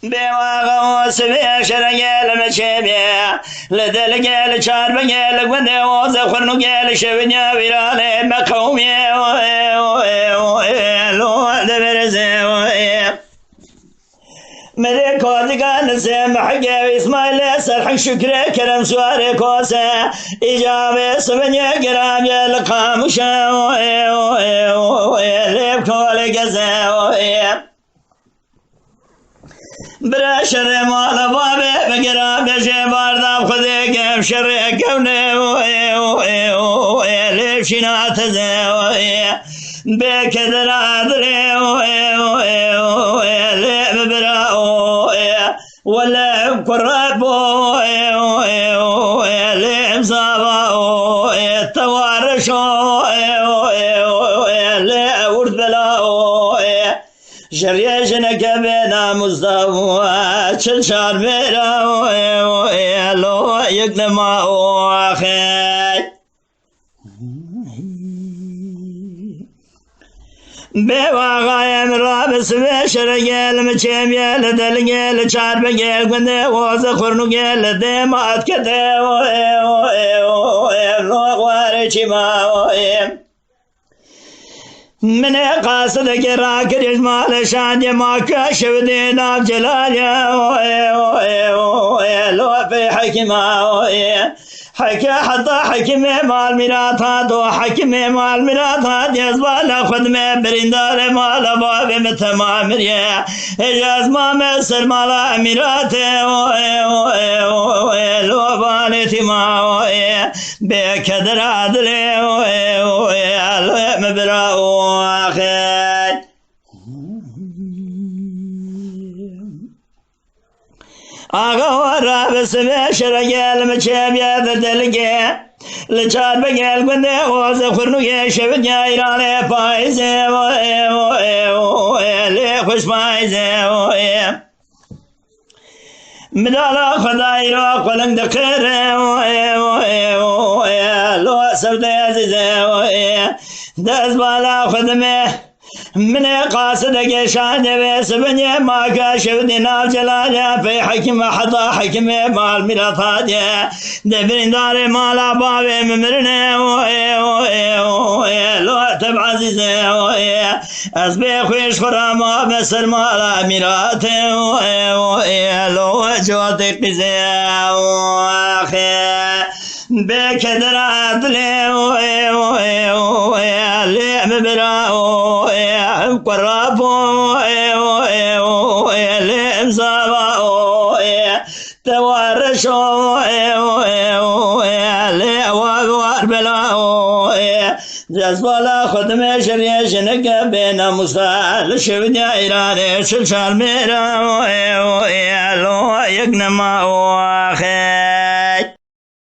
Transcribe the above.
بواقع وسبي شرقل مشبيه لدل قال شارب قال ودي وزخرن قال شبنيا ويرالي مقومي لو دبرزي ملك ودقان سمح قوي اسماعيل سرح شكري كرم سواري كوسه إجابة سبنيا قرام يلقى مشا ليب كولي قزا برا شر مال بابي بقرام يشي باردام خذي قم شر كوني ليب شنات زي بكدر عدلي ليب برا ولا قرب ليب صابا توارش ليب ورد بلا شريشنك بنا مصطفى شلشار بيرا لو يقدم اخي بواقع مرابس بشرقل مشيميل دلقل شار بقل قند وزخرن قل ديمات كده لو وارشي ما من قاصد قرا كريز مال شان ما كشف دينا بجلاله لو في حكمه حكى حتى حكمه مال ميراث هذا حكمه مال ميراث هذا يزبال خدمه برندار مال باب متمام يا اجاز ما مسر مال ميراث لو بالتي ما بكدر عدل مبرا واخد آقا بس بشرقل مشابيا دلقي لچار بقل قنده وزخرنو يشبت يا إيراني فايزة لي خوش فايزة مدالا خداي را قلن دقير لو سبت عزيزة دز بالا خدمه من قاصد قشان بس بني ما كاشف دينا جلاله في حكم حضا حكم مال ميراثات دبرين دار مال باب ممرنا لو تبع عزيزه اسبي خوش خرام بسر مال ميراث لو جوات قزا اخي بكدر عدلي مبرا قرب لمزابا توارش لوار بلا جزبالا خدمه شريش نقب بين مصال شبنيا إيراني شلشال ميرا لو يقنما واخي